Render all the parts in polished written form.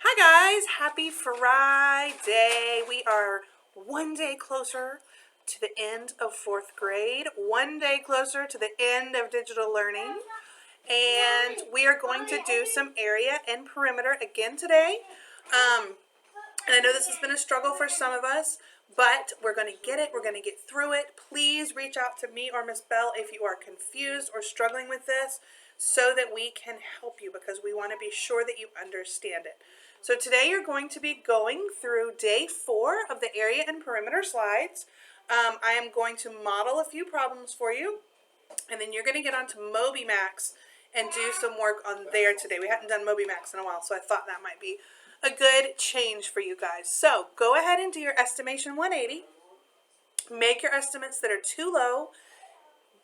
Hi guys, happy Friday. We are one day closer to the end of fourth grade, one day closer to the end of digital learning, and we are going to do some area and perimeter again today. And I know this has been a struggle for some of us, but we're going to get it. We're going to get through it. Please reach out to me or Miss Bell if you are confused or struggling with this so that we can help you, because we want to be sure that you understand it. So today you're going to be going through day 4 of the area and perimeter slides. I am going to model a few problems for you, and then you're going to get onto MobyMax and do some work on there today. We hadn't done MobyMax in a while, so I thought that might be a good change for you guys. So go ahead and do your estimation 180. Make your estimates that are too low,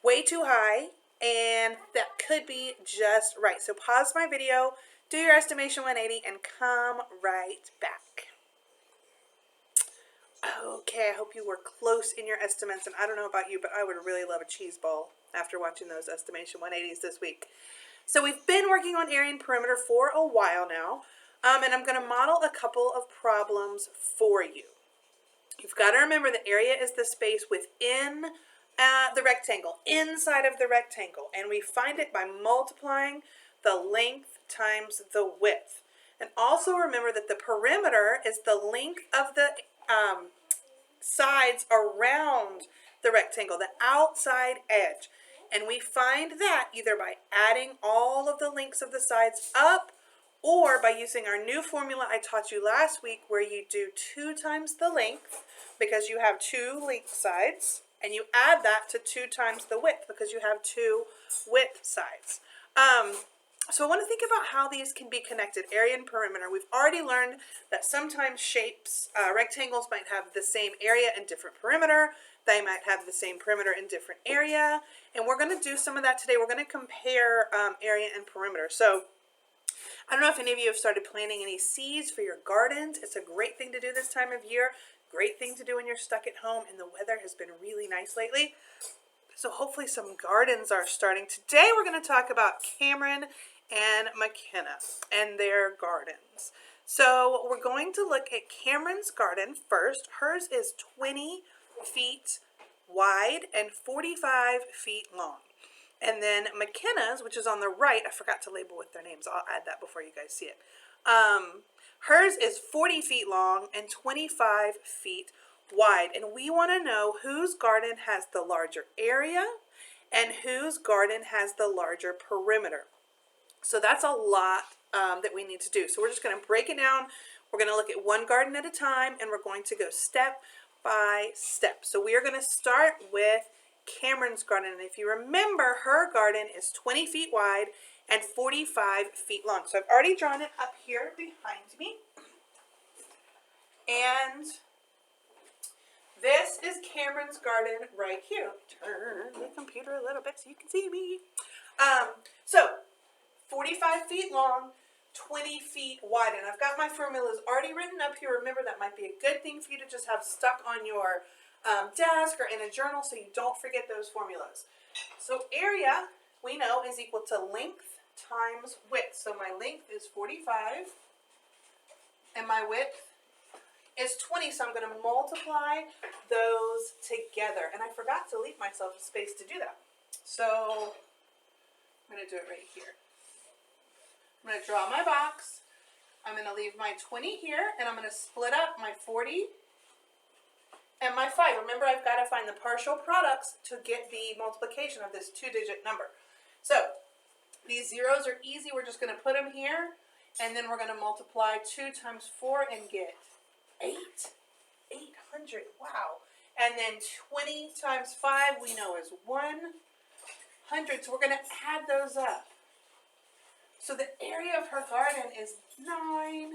way too high, and that could be just right. So pause my video, do your estimation 180, and come right back. Okay, I hope you were close in your estimates, and I don't know about you, but I would really love a cheese ball after watching those estimation 180s this week. So we've been working on area and perimeter for a while now, and I'm going to model a couple of problems for you. You've got to remember the area is the space within the rectangle, inside of the rectangle, and we find it by multiplying the length times the width. And also remember that the perimeter is the length of the sides around the rectangle, the outside edge. And we find that either by adding all of the lengths of the sides up, or by using our new formula I taught you last week, where you do 2 times the length because you have 2 length sides, and you add that to 2 times the width because you have 2 width sides. So I want to think about how these can be connected, area and perimeter. We've already learned that sometimes shapes, rectangles might have the same area and different perimeter. They might have the same perimeter and different area. And we're going to do some of that today. We're going to compare area and perimeter. So I don't know if any of you have started planting any seeds for your gardens. It's a great thing to do this time of year. Great thing to do when you're stuck at home and the weather has been really nice lately. So hopefully some gardens are starting. Today we're going to talk about Cameron and McKenna and their gardens. So we're going to look at Cameron's garden first. Hers is 20 feet wide and 45 feet long. And then McKenna's, which is on the right, I forgot to label with their names. I'll add that before you guys see it. Hers is 40 feet long and 25 feet wide. And we want to know whose garden has the larger area and whose garden has the larger perimeter. So that's a lot that we need to do. So we're just going to break it down. We're going to look at one garden at a time, and we're going to go step by step. So we are going to start with Cameron's garden. And if you remember, her garden is 20 feet wide and 45 feet long. So I've already drawn it up here behind me. And this is Cameron's garden right here. Turn the computer a little bit so you can see me. So 45 feet long, 20 feet wide. And I've got my formulas already written up here. Remember, that might be a good thing for you to just have stuck on your desk or in a journal so you don't forget those formulas. So area, we know, is equal to length times width. So my length is 45 and my width is 20. So I'm going to multiply those together. And I forgot to leave myself a space to do that. So I'm going to do it right here. I'm going to draw my box. I'm going to leave my 20 here, and I'm going to split up my 40 and my 5. Remember, I've got to find the partial products to get the multiplication of this 2-digit number. So these zeros are easy. We're just going to put them here, and then we're going to multiply 2 times 4 and get 800. Wow. And then 20 times 5 we know is 100. So we're going to add those up. So the area of her garden is 900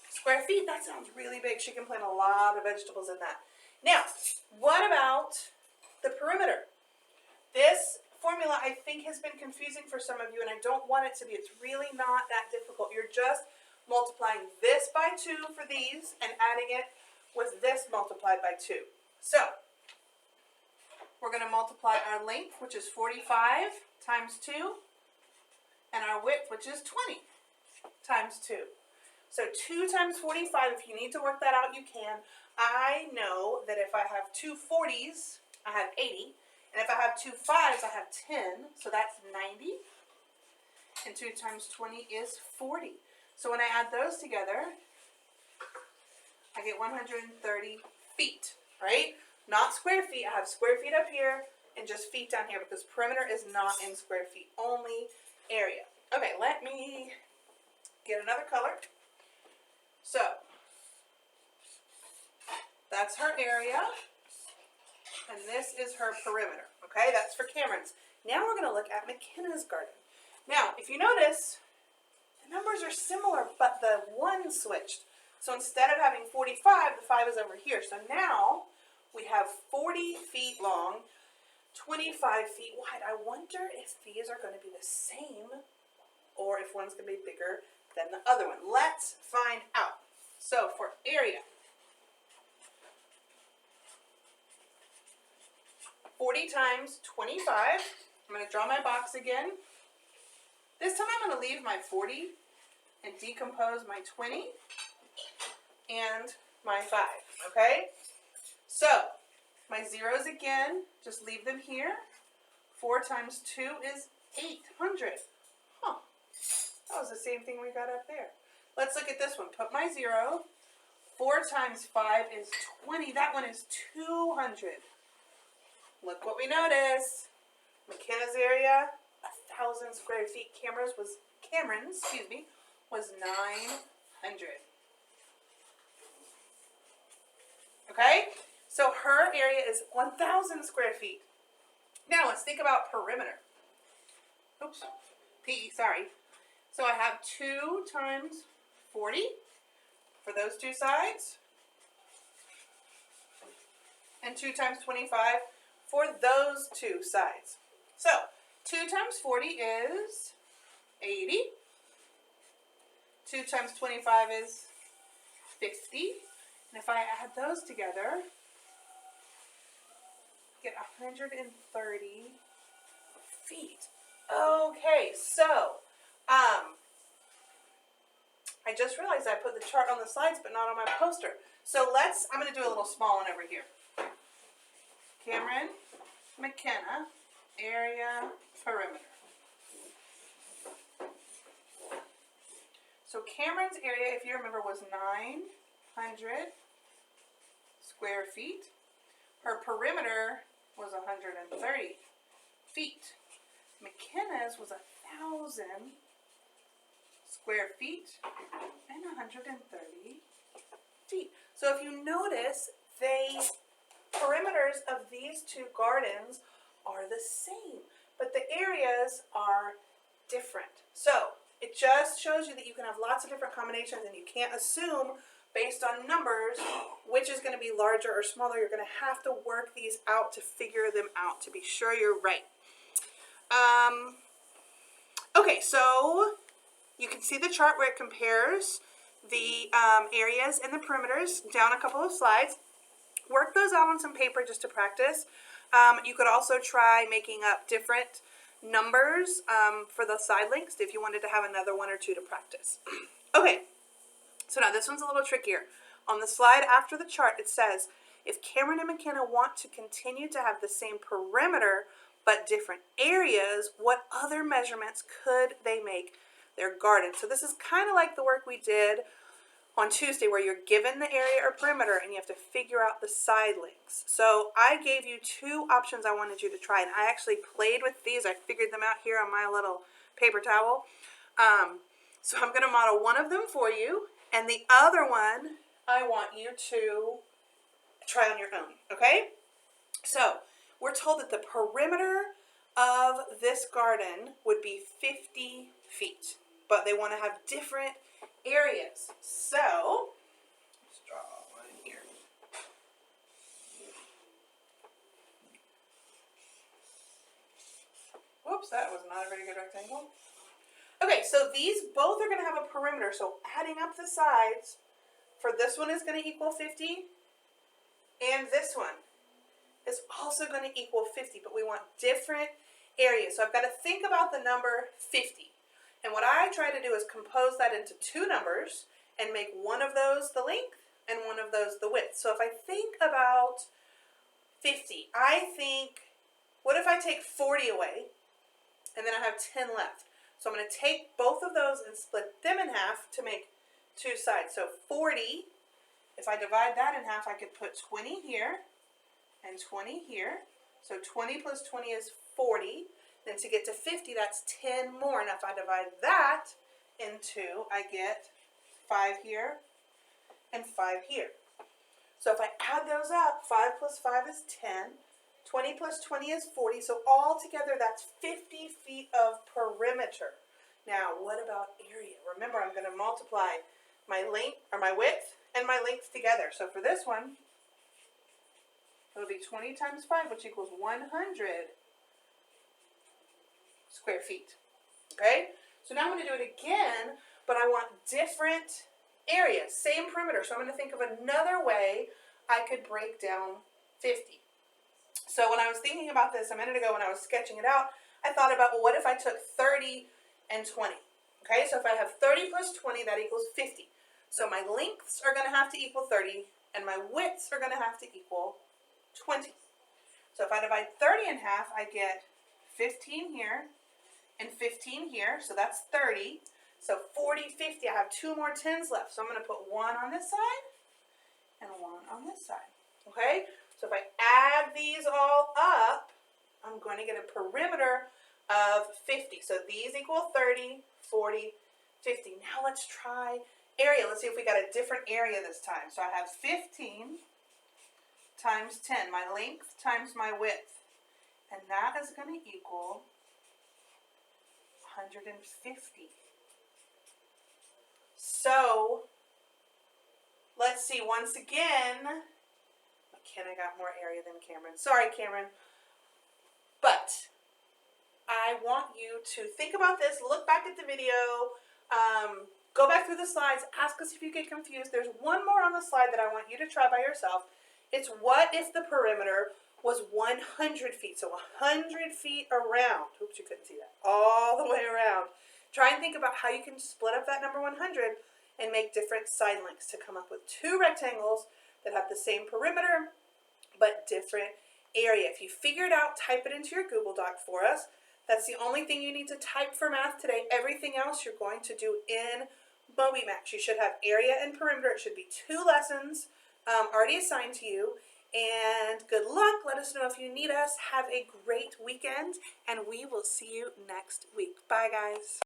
square feet. That sounds really big. She can plant a lot of vegetables in that. Now, what about the perimeter? This formula, I think, has been confusing for some of you, and I don't want it to be. It's really not that difficult. You're just multiplying this by 2 for these and adding it with this multiplied by 2. So we're going to multiply our length, which is 45, times 2, and our width, which is 20. times 2. So 2 times 45, if you need to work that out, you can. I know that if I have two 40s, I have 80. And if I have two 5s, I have 10. So that's 90. And 2 times 20 is 40. So when I add those together, I get 130 feet, right? Not square feet. I have square feet up here and just feet down here because perimeter is not in square feet, only area. Okay, let me get another color. So, that's her area, and this is her perimeter, okay? That's for Cameron's. Now we're going to look at McKenna's garden. Now, if you notice, the numbers are similar, but the 1 switched. So instead of having 45, the 5 is over here. So now we have 40 feet long, 25 feet wide. I wonder if these are going to be the same or if one's going to be bigger than the other one. Let's find out. So for area, 40 times 25. I'm going to draw my box again. This time I'm going to leave my 40 and decompose my 20 and my 5, okay? So, my zeros again, just leave them here. 4 times 2 is 800. Huh, that was the same thing we got up there. Let's look at this one. Put my 0. 4 times 5 is 20. That one is 200. Look what we notice. McKenna's area, 1,000 square feet. Cameron's was 900. Okay, so her area is 1,000 square feet. Now let's think about perimeter. Oops, PE, sorry. So I have 2 times 40 for those two sides, and 2 times 25 for those two sides. So 2 times 40 is 80. 2 times 25 is 50. And if I add those together, get 130 feet. Okay, so I just realized I put the chart on the slides but not on my poster. So I'm going to do a little small one over here. Cameron, McKenna, area, perimeter. So Cameron's area, if you remember, was 900 square feet. Her perimeter was 130 feet. McKenna's was 1,000 square feet and 130 feet. So if you notice, the perimeters of these two gardens are the same, but the areas are different. So it just shows you that you can have lots of different combinations and you can't assume based on numbers which is going to be larger or smaller. You're going to have to work these out to figure them out to be sure you're right. Okay, so you can see the chart where it compares the areas and the perimeters down a couple of slides. Work those out on some paper just to practice. You could also try making up different numbers for the side links if you wanted to have another 1 or 2 to practice. Okay, so now this one's a little trickier. On the slide after the chart, it says, if Cameron and McKenna want to continue to have the same perimeter but different areas, what other measurements could they make their garden? So this is kind of like the work we did on Tuesday where you're given the area or perimeter and you have to figure out the side links. So I gave you 2 options I wanted you to try, and I actually played with these. I figured them out here on my little paper towel. So I'm going to model one of them for you, and the other one I want you to try on your own, okay? So we're told that the perimeter of this garden would be 50 feet, but they want to have different areas. So let's draw one here. Whoops, that was not a very good rectangle. Okay, so these both are going to have a perimeter. So adding up the sides for this one is going to equal 50, and this one is also going to equal 50, but we want different areas. So I've got to think about the number 50. And what I try to do is compose that into two numbers and make one of those the length and one of those the width. So if I think about 50, I think, what if I take 40 away and then I have 10 left? So I'm going to take both of those and split them in half to make two sides. So 40, if I divide that in half, I could put 20 here and 20 here. So 20 plus 20 is 40. Then to get to 50, that's 10 more. And if I divide that in two, I get 5 here and 5 here. So if I add those up, 5 plus 5 is 10. 20 plus 20 is 40. So all together, that's 50 feet of perimeter. Now, what about area? Remember, I'm going to multiply my length, or my width, and my length together. So for this one, it'll be 20 times 5, which equals 100 square feet. Okay? So now I'm going to do it again, but I want different areas, same perimeter. So I'm going to think of another way I could break down 50. So when I was thinking about this a minute ago when I was sketching it out, I thought about, well, what if I took 30 and 20? Okay, so if I have 30 plus 20, that equals 50. So my lengths are going to have to equal 30, and my widths are going to have to equal 20. So if I divide 30 in half, I get 15 here and 15 here, so that's 30. So 40, 50, I have two more 10s left. So I'm going to put one on this side and one on this side. Okay? So if I add these all up, I'm going to get a perimeter of 50. So these equal 30, 40, 50. Now let's try area. Let's see if we got a different area this time. So I have 15 times 10, my length times my width. And that is going to equal 150. So let's see once again. I got more area than Cameron. Sorry, Cameron. But I want you to think about this, look back at the video, go back through the slides, ask us if you get confused. There's one more on the slide that I want you to try by yourself. It's what if the perimeter was 100 feet? So 100 feet around. Oops, you couldn't see that. All the way around. Try and think about how you can split up that number 100 and make different side lengths to come up with two rectangles that have the same perimeter but different area. If you figure it out, type it into your Google Doc for us. That's the only thing you need to type for math today. Everything else you're going to do in MobyMax. You should have area and perimeter. It should be 2 lessons already assigned to you. And good luck. Let us know if you need us. Have a great weekend, and we will see you next week. Bye, guys.